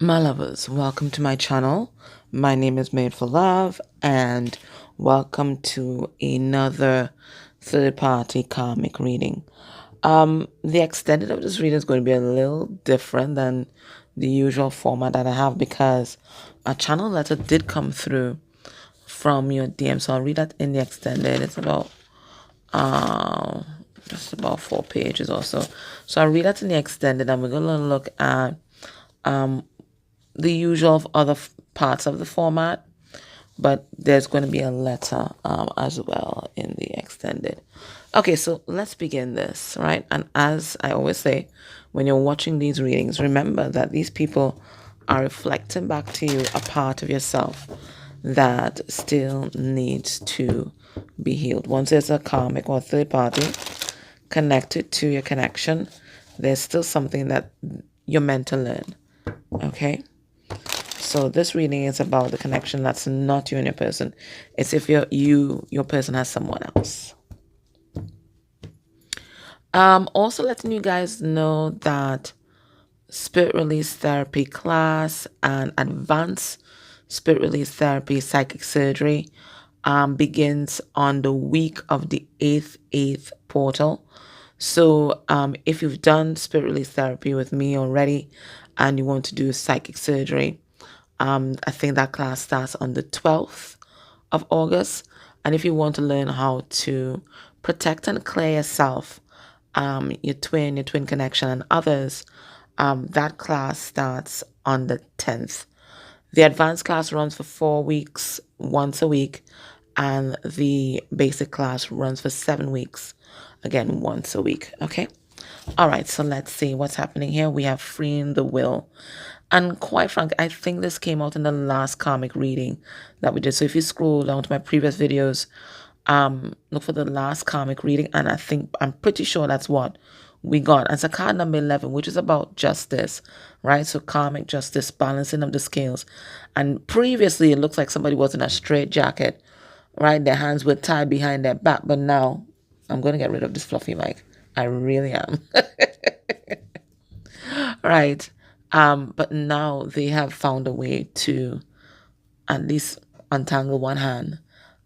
My lovers, welcome to my channel. My name is Made for Love, and welcome to another third-party karmic reading. The extended of this reading is going to be a little different than the usual format that I have because a channel letter did come through from your DM, so I'll read that in the extended. It's about uh, just about 4 pages or so. So I'll read that in the extended, and we're gonna look at the usual of other parts of the format, but there's going to be a letter as well in the extended. Okay, so let's begin this, right? And as I always say, when you're watching these readings, remember that these people are reflecting back to you a part of yourself that still needs to be healed. Once there's a karmic or third party connected to your connection, there's still something that you're meant to learn. Okay? So this reading is about the connection that's not you and your person. It's if your person has someone else. Also letting you guys know that spirit release therapy class and advanced spirit release therapy psychic surgery begins on the week of the 8th portal. So if you've done spirit release therapy with me already and you want to do psychic surgery, I think that class starts on the 12th of August. And if you want to learn how to protect and clear yourself, your twin connection, and others, that class starts on the 10th. The advanced class runs for 4 weeks, once a week, and the basic class runs for 7 weeks, again, once a week. Okay? All right, so let's see what's happening here. We have freeing the will. And quite frankly, I think this came out in the last karmic reading that we did. So if you scroll down to my previous videos, look for the last karmic reading, and I'm pretty sure that's what we got. And it's a card number 11, which is about justice, right? So karmic justice, balancing of the scales. And previously, it looks like somebody was in a straight jacket, right? Their hands were tied behind their back. But now, I'm going to get rid of this fluffy mic. I really am. Right. But now they have found a way to at least untangle one hand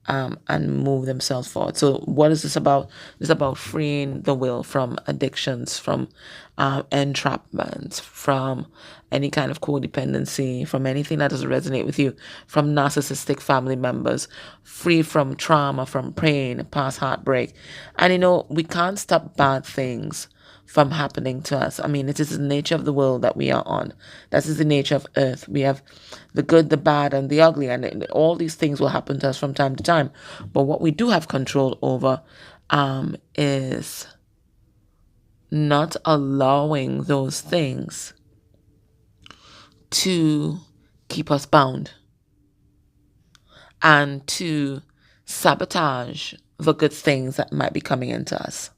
and move themselves forward. So what is this about? It's about freeing the will from addictions, from entrapments, from any kind of codependency, from anything that doesn't resonate with you, from narcissistic family members, free from trauma, from pain, past heartbreak. And we can't stop bad things from happening to us. I mean, it is the nature of the world that we are on. That is the nature of earth. We have the good, the bad, and the ugly, and all these things will happen to us from time to time. But what we do have control over is not allowing those things to keep us bound and to sabotage the good things that might be coming into us.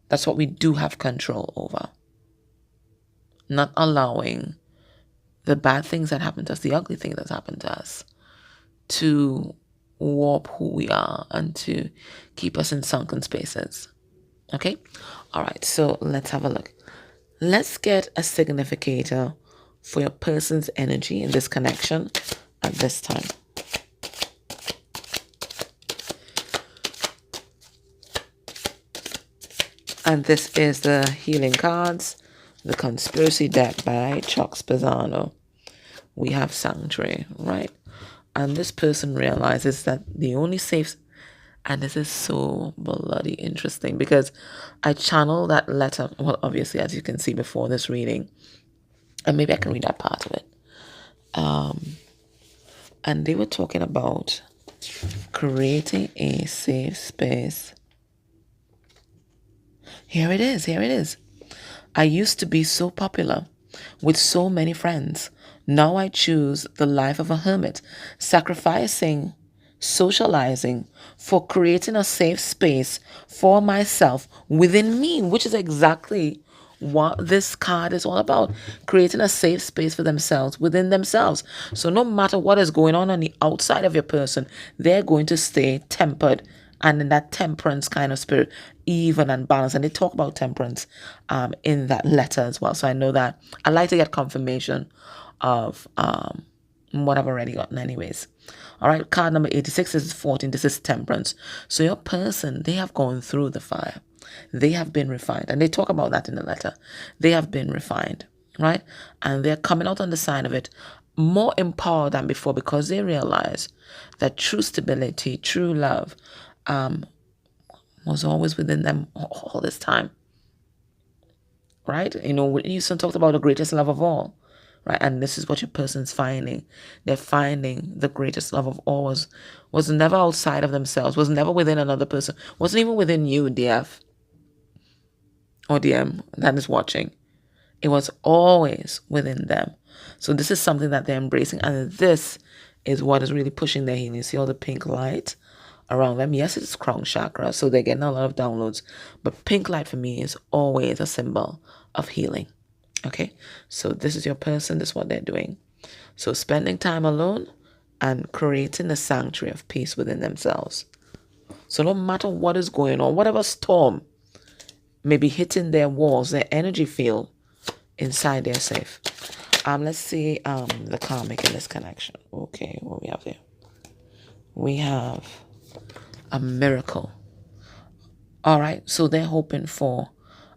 That's what we do have control over. Not allowing the bad things that happen to us, the ugly things that happen to us, to warp who we are and to keep us in sunken spaces. Okay? All right, so let's have a look. Let's get a significator for your person's energy in this connection at this time. And this is the Healing Cards, the Conspiracy deck by Chuck Spezzano. We have Sanctuary, right? And this person realizes that the only safe... And this is so bloody interesting because I channel that letter, well, obviously, as you can see before this reading. And maybe I can read that part of it. And they were talking about creating a safe space. Here it is. I used to be so popular with so many friends. Now I choose the life of a hermit, sacrificing, socializing for creating a safe space for myself within me, which is exactly what this card is all about, creating a safe space for themselves within themselves. So no matter what is going on the outside of your person, they're going to stay tempered and in that temperance kind of spirit, even and balanced. And they talk about temperance in that letter as well. So I know that I like to get confirmation of what I've already gotten anyways. All right, card number 86 is 14. This is temperance. So your person, they have gone through the fire. They have been refined. And they talk about that in the letter. They have been refined, right? And they're coming out on the side of it more empowered than before because they realize that true stability, true love was always within them all this time, right? You know, Whitney Houston talked about the greatest love of all, right? And this is what your person's finding. They're finding the greatest love of all was never outside of themselves, was never within another person, wasn't even within you, DF or DM that is watching. It was always within them. So this is something that they're embracing, and this is what is really pushing their healing. You see all the pink light around them? Yes, it's crown chakra, so they're getting a lot of downloads. But pink light for me is always a symbol of healing. Okay, so this is your person. This is what they're doing. So spending time alone and creating a sanctuary of peace within themselves. So no matter what is going on, whatever storm may be hitting their walls, their energy field, inside they're safe. Let's see the karmic in this connection. Okay, what we have there? We have a miracle. All right, so they're hoping for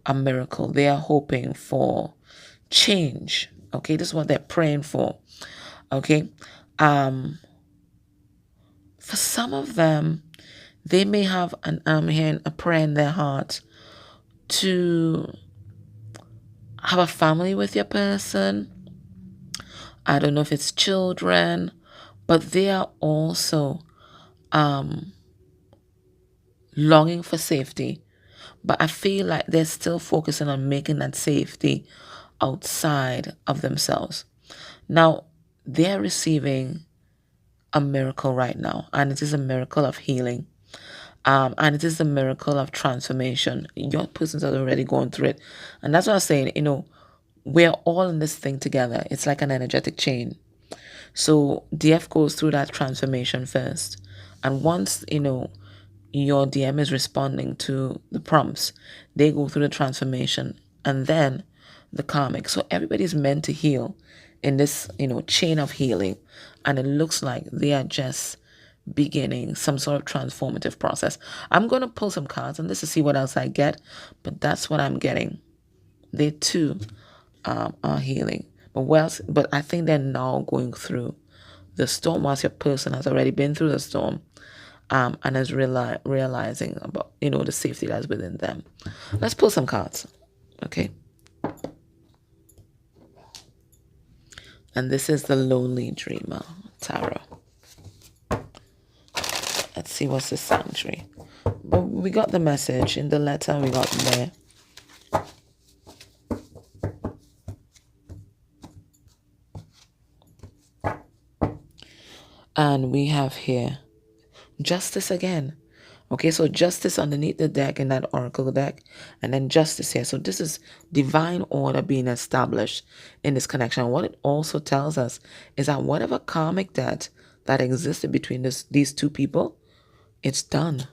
a miracle. They are hoping for change. Okay, this is what they're praying for. Okay, for some of them, they may have hearing a prayer in their heart to have a family with your person. I don't know if it's children, but they are also longing for safety. But I feel like they're still focusing on making that safety outside of themselves. Now, they're receiving a miracle right now, and it is a miracle of healing. And it is a miracle of transformation. Your persons are already going through it. And that's what I'm saying, we're all in this thing together. It's like an energetic chain. So DF goes through that transformation first. And once, your DM is responding to the prompts, they go through the transformation and then the karmic. So everybody's meant to heal in this, chain of healing. And it looks like they are just beginning some sort of transformative process. I'm going to pull some cards on this to see what else I get, but that's what I'm getting. They too are healing. But I think they're now going through the storm, whilst your person has already been through the storm and is realizing about, the safety that's within them. Let's pull some cards, okay? And this is the Lonely Dreamer Tarot. Let's see what's the sanctuary. But we got the message in the letter we got there. And we have here justice again. Okay, so justice underneath the deck in that oracle deck, and then justice here. So this is divine order being established in this connection. What it also tells us is that whatever karmic debt that existed between these two people, it's done.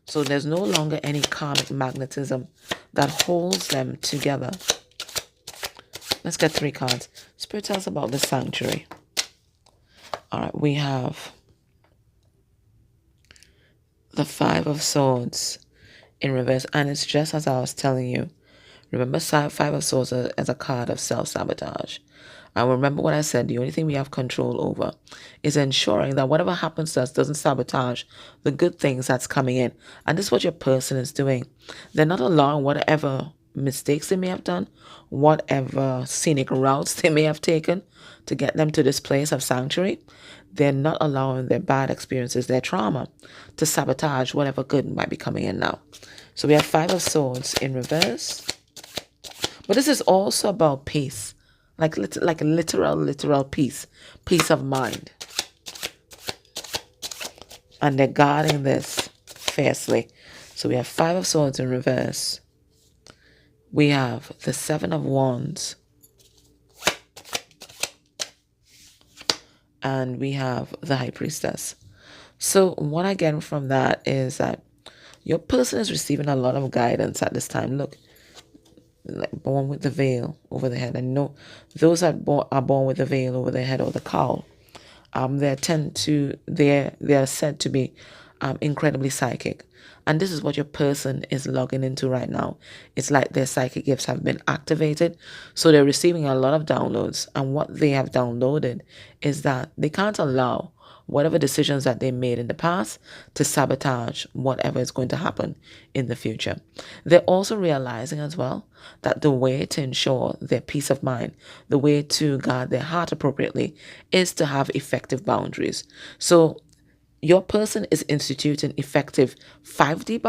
So there's no longer any karmic magnetism that holds them together. Let's get 3 cards. Spirit tells us about the sanctuary. All right, we have the 5 of Swords in reverse, and it's just as I was telling you. Remember, 5 of Swords as a card of self-sabotage. And remember what I said, the only thing we have control over is ensuring that whatever happens to us doesn't sabotage the good things that's coming in. And this is what your person is doing. They're not allowing whatever mistakes they may have done, whatever scenic routes they may have taken to get them to this place of sanctuary. They're not allowing their bad experiences, their trauma, to sabotage whatever good might be coming in now. So we have 5 of Swords in reverse. But this is also about peace. Like literal peace. Peace of mind. And they're guarding this fiercely. So we have 5 of Swords in reverse. We have the 7 of Wands. And we have the High Priestess. So what I get from that is that your person is receiving a lot of guidance at this time. Look, like born with the veil over their head. And no, those that are born with the veil over their head or the cowl, they're said to be incredibly psychic. And this is what your person is logging into right now. It's like their psychic gifts have been activated. So they're receiving a lot of downloads. And what they have downloaded is that they can't allow whatever decisions that they made in the past to sabotage whatever is going to happen in the future. They're also realizing as well that the way to ensure their peace of mind, the way to guard their heart appropriately, is to have effective boundaries. So your person is instituting effective 5D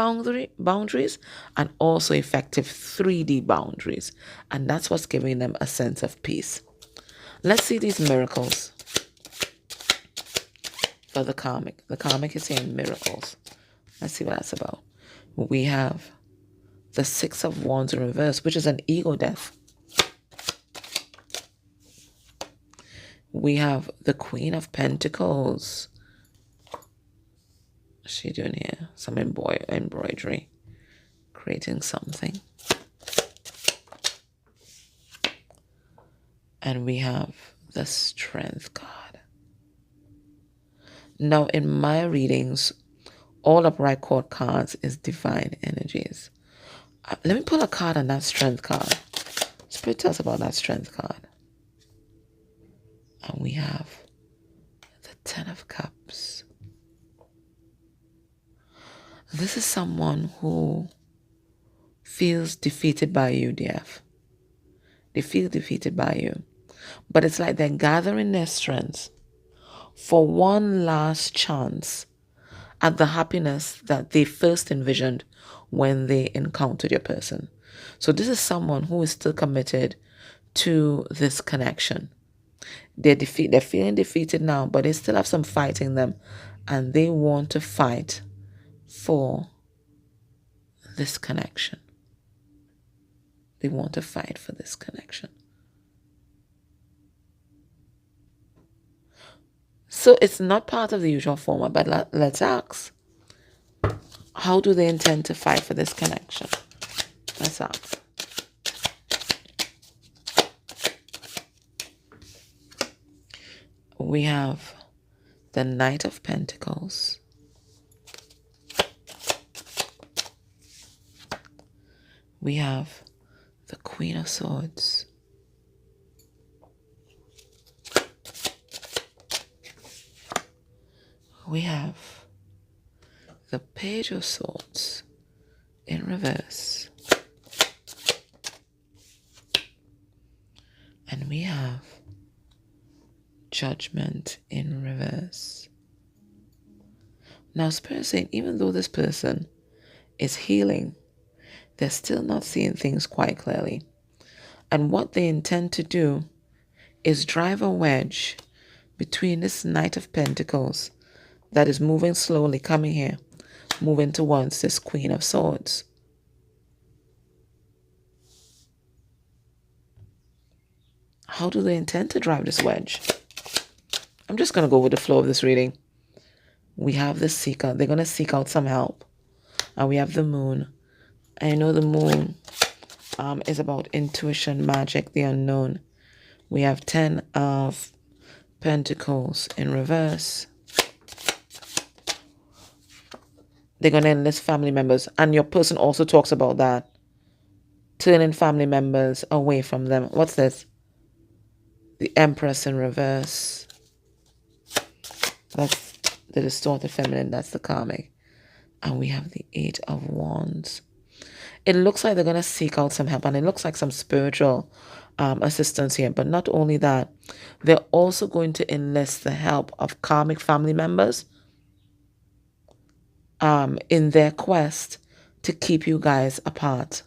boundaries and also effective 3D boundaries. And that's what's giving them a sense of peace. Let's see these miracles for the karmic. The karmic is saying miracles. Let's see what that's about. We have the Six of Wands in reverse, which is an ego death. We have the Queen of Pentacles. What's she doing here? Some embroidery. Creating something. And we have the Strength card. Now, in my readings, all upright cord cards is divine energies. Let me pull a card on that Strength card. Spirit, tell us about that Strength card. And we have the Ten of Cups. This is someone who feels defeated by you, DF. They feel defeated by you. But it's like they're gathering their strength for one last chance at the happiness that they first envisioned when they encountered your person. So this is someone who is still committed to this connection. They're feeling defeated now, but they still have some fight in them, and they want to fight for this connection. They want to fight for this connection. So it's not part of the usual format, but let's ask. How do they intend to fight for this connection? Let's ask. We have the Knight of Pentacles. We have the Queen of Swords. We have the Page of Swords in reverse. And we have Judgment in reverse. Now, Spirit is saying, even though this person is healing, they're still not seeing things quite clearly. And what they intend to do is drive a wedge between this Knight of Pentacles that is moving slowly, coming here, moving towards this Queen of Swords. How do they intend to drive this wedge? I'm just going to go with the flow of this reading. We have the Seeker. They're going to seek out some help. And we have the Moon. I know the Moon is about intuition, magic, the unknown. We have 10 of Pentacles in reverse. They're going to enlist family members. And your person also talks about that. Turning family members away from them. What's this? The Empress in reverse. That's the distorted feminine. That's the karmic. And we have the Eight of Wands. It looks like they're going to seek out some help. And it looks like some spiritual assistance here. But not only that, they're also going to enlist the help of karmic family members in their quest to keep you guys apart.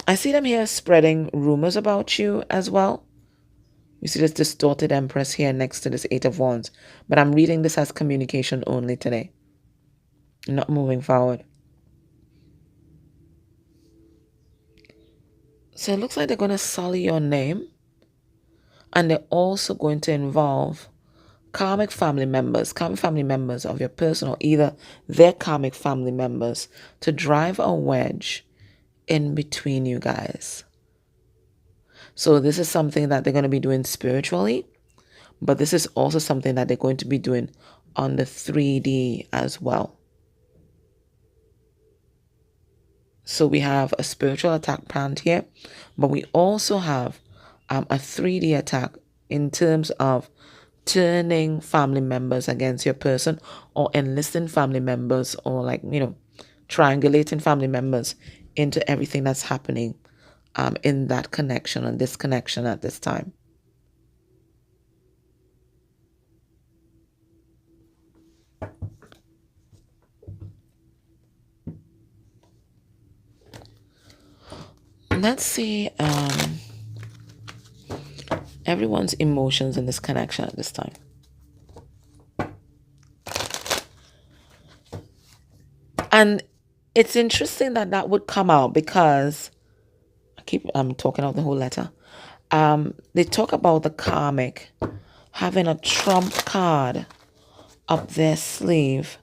I see them here spreading rumors about you as well. You see this distorted Empress here next to this Eight of Wands. But I'm reading this as communication only today. Not moving forward. So it looks like they're going to sully your name. And they're also going to involve karmic family members of your person, or either their karmic family members, to drive a wedge in between you guys. So this is something that they're going to be doing spiritually, but this is also something that they're going to be doing on the 3D as well. So we have a spiritual attack planned here, but we also have a 3D attack in terms of turning family members against your person, or enlisting family members, or like, you know, triangulating family members into everything that's happening in that connection and this connection at this time. Let's see everyone's emotions in this connection at this time. And it's interesting that that would come out, because I'm talking out the whole letter. They talk about the karmic having a trump card up their sleeve.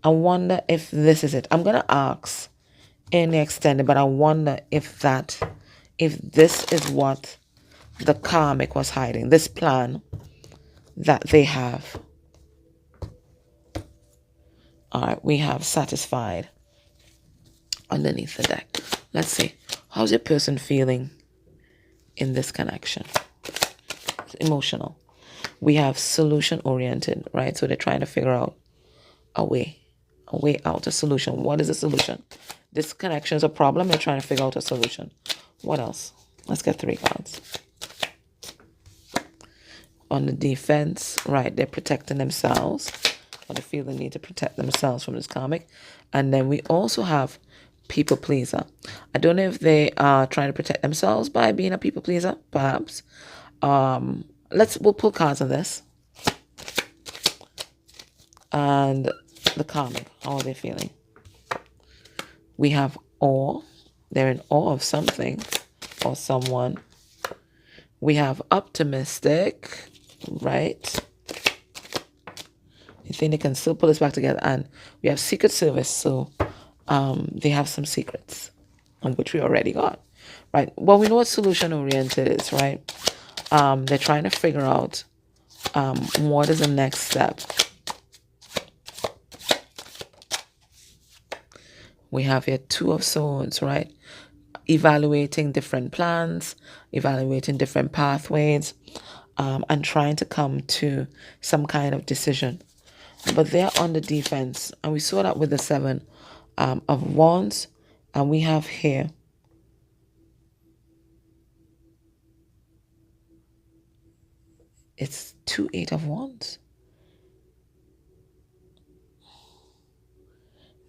I wonder if this is it. I'm gonna ask in the extended, but I wonder if this is what the karmic was hiding, this plan that they have. All right, we have satisfied underneath the deck. Let's see. How's your person feeling in this connection? It's emotional. We have solution oriented, right? So they're trying to figure out a way out, a solution. What is the solution? This connection is a problem. They're trying to figure out a solution. What else? Let's get 3 cards. On the defense, right? They're protecting themselves, or they feel the need to protect themselves from this karmic. And then we also have people pleaser. I don't know if they are trying to protect themselves by being a people pleaser, perhaps. We'll pull cards on this. And the karmic, how are they feeling? We have awe. They're in awe of something or someone. We have optimistic, right? You think they can still pull this back together. And we have secret service. So they have some secrets, on which we already got, right? Well, we know what solution oriented is, right? They're trying to figure out what is the next step. We have here 2 of Swords, right? Evaluating different plans, evaluating different pathways, and trying to come to some kind of decision. But they're on the defense, and we saw that with the 7 of Wands, and we have here it's 2 8 of Wands.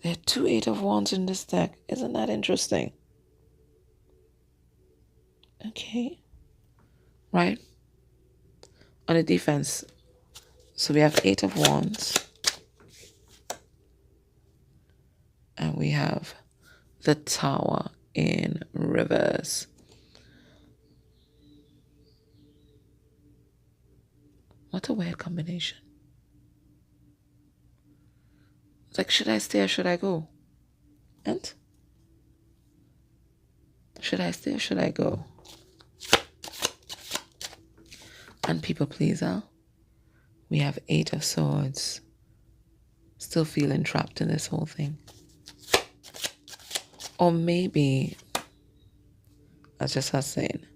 There are 2 8 of Wands in this deck. Isn't that interesting? Okay. Right? On the defense. So we have 8 of Wands. And we have the Tower in reverse. What a weird combination. It's like, should I stay or should I go? And should I stay or should I go? And people pleaser. We have 8 of Swords. Still feeling trapped in this whole thing. Or maybe, I was just saying,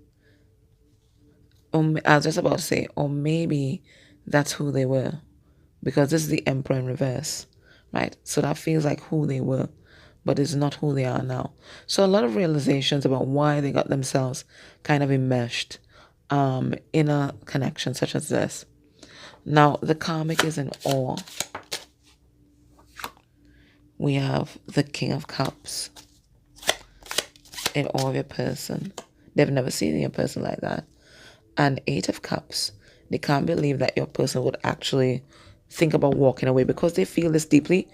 I was just about to say, or maybe that's who they were. Because this is the Emperor in reverse, right? So that feels like who they were, but it's not who they are now. So a lot of realizations about why they got themselves kind of enmeshed in a connection such as this. Now, the karmic is in awe. We have the King of Cups in awe of your person. They've never seen your person like that. And 8 of Cups. They can't believe that your person would actually think about walking away because they feel this deeply.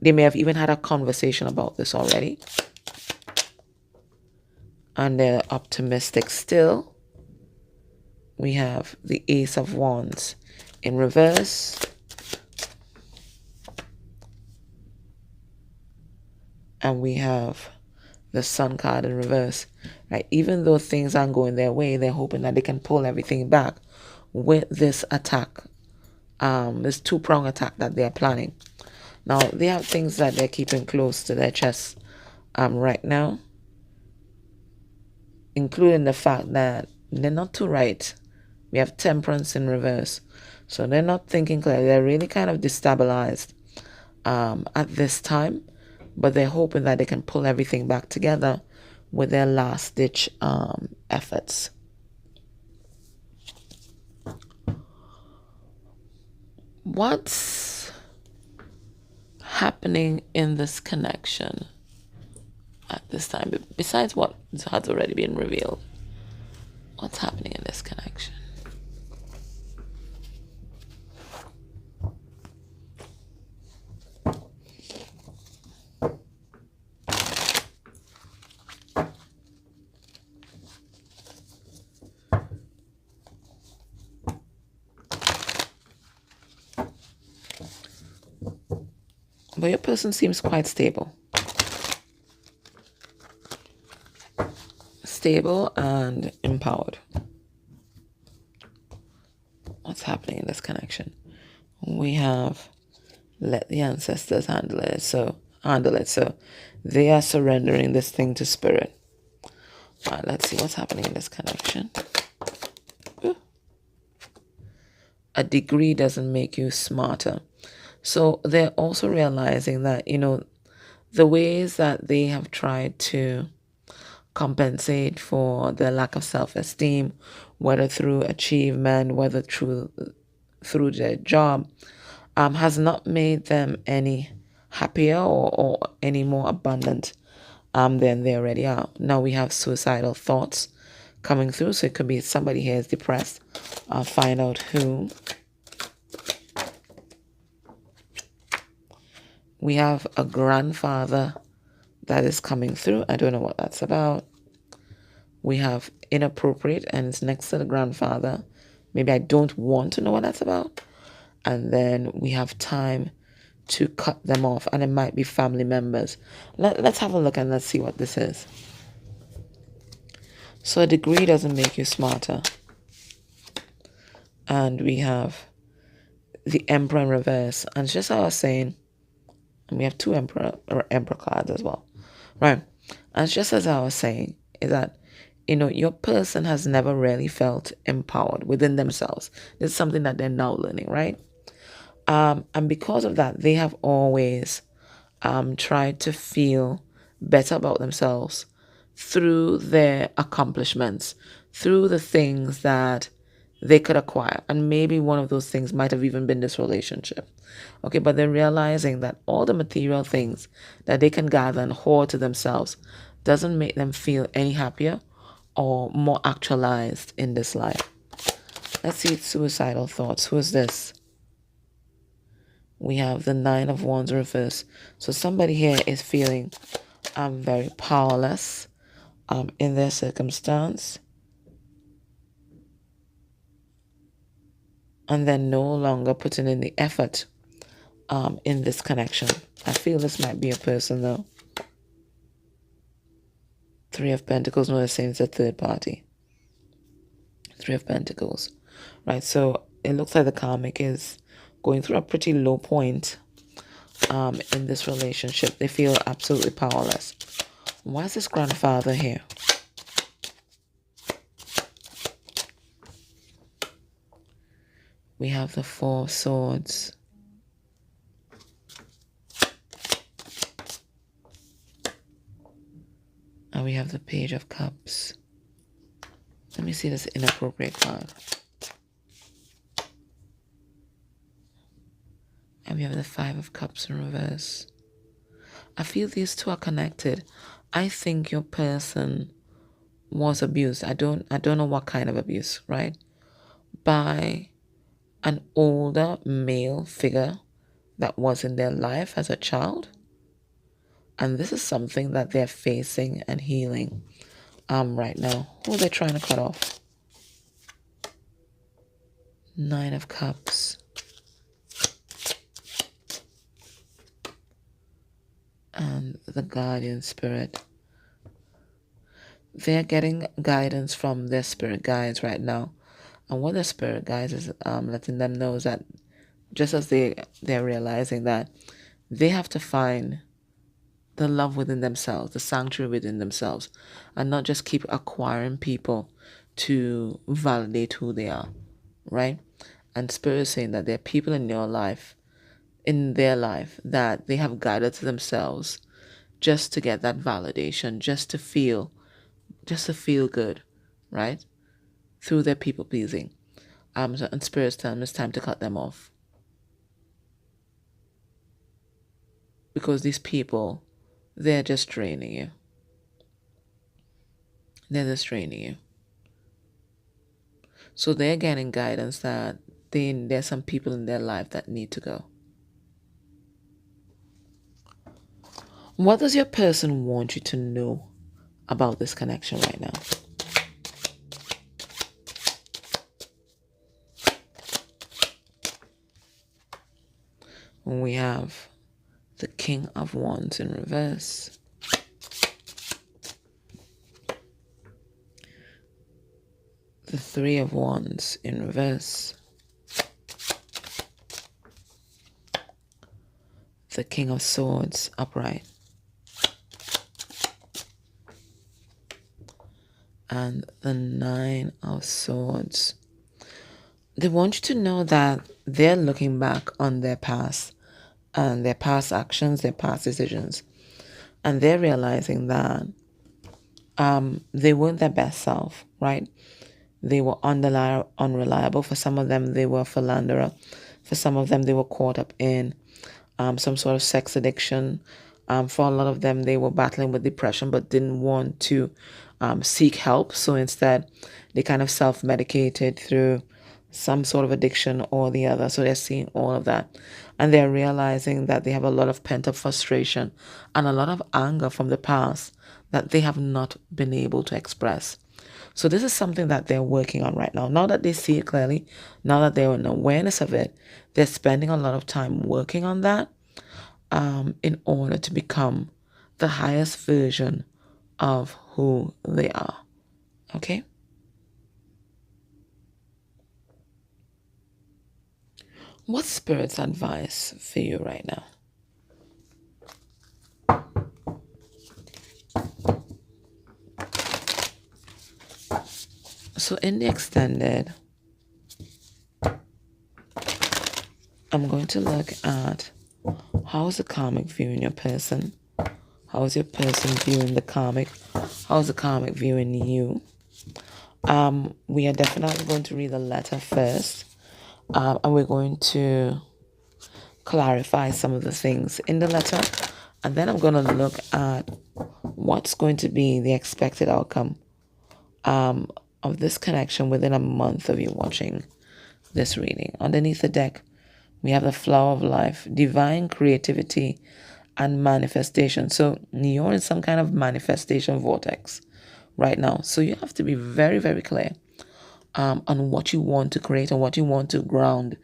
They may have even had a conversation about this already. And they're optimistic still. We have the Ace of Wands in reverse. And we have the Sun card in reverse, right? Even though things aren't going their way, they're hoping that they can pull everything back with this attack, this two-prong attack that they're planning. Now, they have things that they're keeping close to their chest right now, including the fact that they're not too right. We have Temperance in reverse. So they're not thinking clearly. They're really kind of destabilized at this time, but they're hoping that they can pull everything back together with their last-ditch efforts. What's happening in this connection at this time, besides what has already been revealed? What's happening in this connection? But your person seems quite stable. Stable and empowered. What's happening in this connection? We have let the ancestors handle it. So they are surrendering this thing to spirit. All right, let's see what's happening in this connection. Ooh. A degree doesn't make you smarter. So they're also realizing that, the ways that they have tried to compensate for the lack of self-esteem, whether through achievement, whether through their job, has not made them any happier or any more abundant than they already are. Now we have suicidal thoughts coming through, so it could be somebody here is depressed. I'll find out who. We have a grandfather that is coming through. I don't know what that's about. We have inappropriate, and it's next to the grandfather. Maybe I don't want to know what that's about. And then we have time to cut them off, and it might be family members. Let's have a look and let's see what this is. So a degree doesn't make you smarter. And we have the Emperor in reverse. And it's just how I was saying, and we have two Emperor cards as well. Right. And it's just as I was saying, is that, your person has never really felt empowered within themselves. This is something that they're now learning, right? And because of that, they have always tried to feel better about themselves through their accomplishments, through the things that they could acquire. And maybe one of those things might have even been this relationship. Okay, but they're realizing that all the material things that they can gather and hoard to themselves doesn't make them feel any happier or more actualized in this life. Let's see, suicidal thoughts. Who is this? We have the Nine of Wands reverse. So somebody here is feeling very powerless in their circumstance. And they're no longer putting in the effort in this connection. I feel this might be a person though. Three of Pentacles, no, the same as a third party. Three of Pentacles. Right, so it looks like the Karmic is going through a pretty low point in this relationship. They feel absolutely powerless. Why is this grandfather here? We have the Four of Swords. And we have the Page of Cups. Let me see this inappropriate card. And we have the Five of Cups in reverse. I feel these two are connected. I think your person was abused. I don't know what kind of abuse, right? By an older male figure that was in their life as a child. And this is something that they're facing and healing right now. Who are they trying to cut off? Nine of Cups. And the Guardian Spirit. They're getting guidance from their spirit guides right now. And what their spirit guides is letting them know is that just as they're realizing that they have to find the love within themselves, the sanctuary within themselves, and not just keep acquiring people to validate who they are, right? And Spirit is saying that there are people in their life that they have guided to themselves just to get that validation, just to feel good, right? Through their people pleasing. And Spirit's telling them it's time to cut them off. Because these people, they're just draining you. They're just draining you. So they're getting guidance that there's some people in their life that need to go. What does your person want you to know about this connection right now? We have the King of Wands in reverse. The Three of Wands in reverse. The King of Swords upright. And the Nine of Swords. They want you to know that they're looking back on their past and their past actions, their past decisions. And they're realizing that they weren't their best self, right? They were unreliable. For some of them, they were a philanderer. For some of them, they were caught up in some sort of sex addiction. For a lot of them, they were battling with depression but didn't want to seek help. So instead, they kind of self-medicated through some sort of addiction or the other. So they're seeing all of that. And they're realizing that they have a lot of pent-up frustration and a lot of anger from the past that they have not been able to express. So this is something that they're working on right now. Now that they see it clearly, now that they're in awareness of it, they're spending a lot of time working on that in order to become the highest version of who they are. Okay? What's Spirit's advice for you right now? So in the extended, I'm going to look at how is the karmic viewing your person? How is your person viewing the karmic? How is the karmic viewing you? We are definitely going to read the letter first. And we're going to clarify some of the things in the letter. And then I'm going to look at what's going to be the expected outcome of this connection within a month of you watching this reading. Underneath the deck, we have the flower of life, divine creativity, and manifestation. So you're in some kind of manifestation vortex right now. So you have to be very, very clear on what you want to create and what you want to ground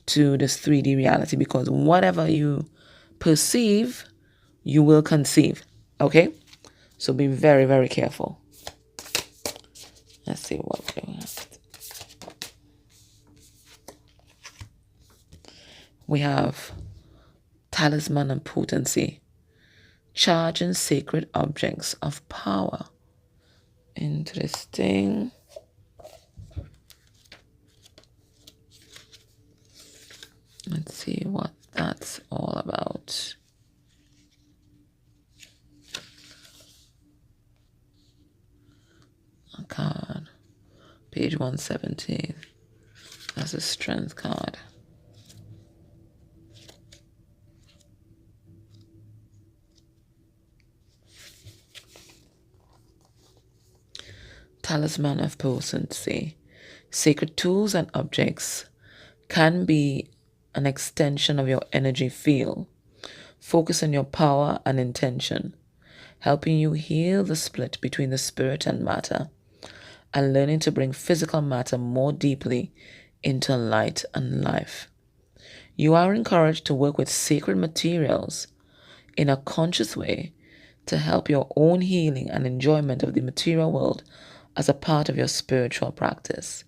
to this 3D reality, because whatever you perceive, you will conceive. Okay? So be very, very careful. Let's see what we have. We have Talisman and Potency. Charging sacred objects of power. Interesting. Let's see what that's all about. A card. Page 170. That's a strength card. Talisman of Potency. Sacred tools and objects can be an extension of your energy field. Focus on your power and intention, helping you heal the split between the spirit and matter, and learning to bring physical matter more deeply into light and life. You are encouraged to work with sacred materials in a conscious way to help your own healing and enjoyment of the material world as a part of your spiritual practice.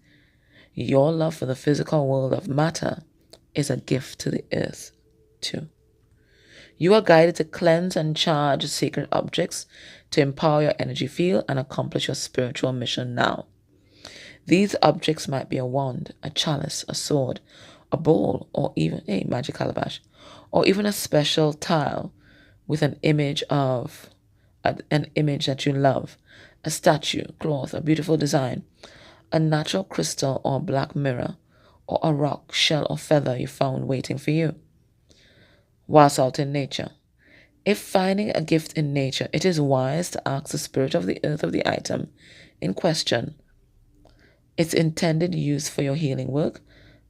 Your love for the physical world of matter is a gift to the earth, too. You are guided to cleanse and charge sacred objects to empower your energy field and accomplish your spiritual mission now. These objects might be a wand, a chalice, a sword, a bowl, or even a magic calabash, or even a special tile with an image that you love, a statue, cloth, a beautiful design, a natural crystal or black mirror, or a rock, shell, or feather you found waiting for you whilst out in nature. If finding a gift in nature, it is wise to ask the spirit of the earth of the item in question its intended use for your healing work,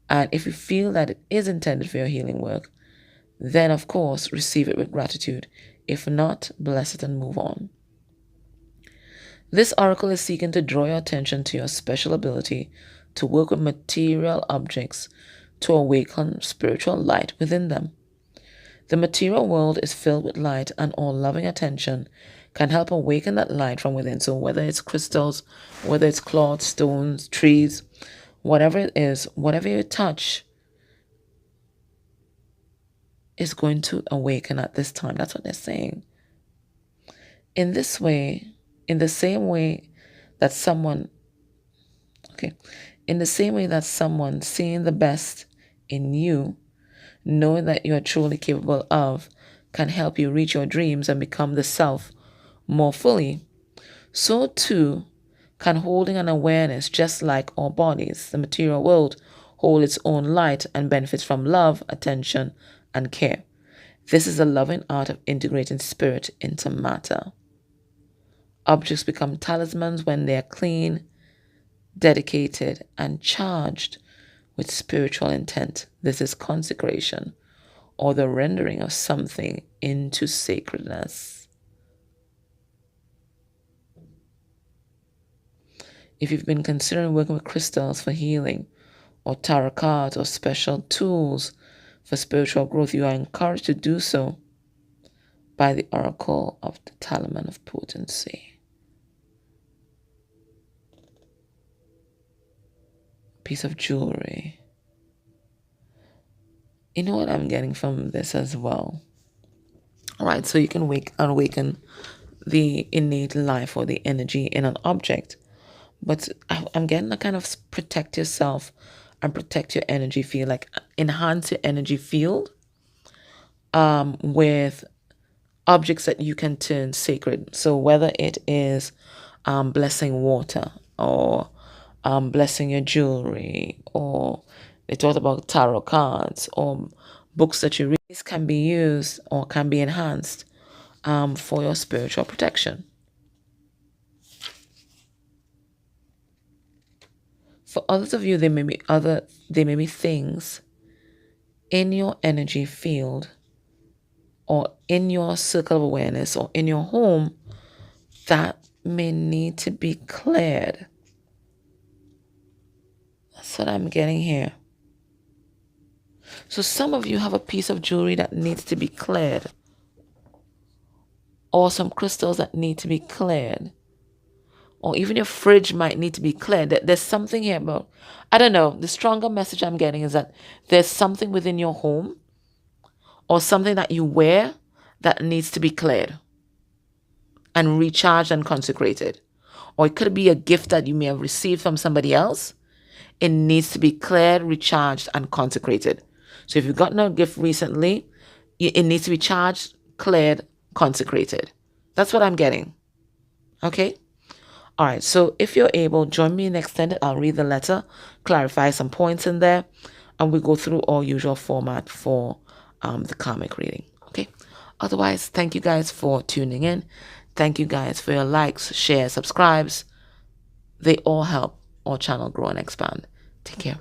and if you feel that it is intended for your healing work, then of course receive it with gratitude. If not, bless it and move on. This oracle is seeking to draw your attention to your special ability to work with material objects to awaken spiritual light within them. The material world is filled with light, and all loving attention can help awaken that light from within. So whether it's crystals, whether it's cloth, stones, trees, whatever it is, whatever you touch is going to awaken at this time. That's what they're saying. In this way, in the same way that someone seeing the best in you, knowing that you are truly capable of, can help you reach your dreams and become the self more fully, so too can holding an awareness, just like our bodies, the material world, hold its own light and benefits from love, attention, and care. This is the loving art of integrating spirit into matter. Objects become talismans when they are clean, dedicated, and charged with spiritual intent. This is consecration, or the rendering of something into sacredness. If you've been considering working with crystals for healing, or tarot cards, or special tools for spiritual growth, you are encouraged to do so by the oracle of the Talisman of Potency. Piece of jewelry. You know what I'm getting from this as well? All right, so you can awaken the innate life or the energy in an object, but I'm getting a kind of protect yourself and protect your energy field, like enhance your energy field with objects that you can turn sacred. So whether it is blessing water, or blessing your jewelry, or they talked about tarot cards, or books that you read. This can be used or can be enhanced for your spiritual protection. For others of you, there may be things in your energy field, or in your circle of awareness, or in your home that may need to be cleared. That's what I'm getting here. So some of you have a piece of jewelry that needs to be cleared, or some crystals that need to be cleared, or even your fridge might need to be cleared. There's something here about, I don't know, the stronger message I'm getting is that there's something within your home or something that you wear that needs to be cleared and recharged and consecrated. Or it could be a gift that you may have received from somebody else. It needs to be cleared, recharged, and consecrated. So if you've gotten a gift recently, it needs to be charged, cleared, consecrated. That's what I'm getting. Okay? All right. So if you're able, join me in extended. I'll read the letter, clarify some points in there, and we go through our usual format for the karmic reading. Okay? Otherwise, thank you guys for tuning in. Thank you guys for your likes, shares, subscribes. They all help our channel grow and expand. Take care.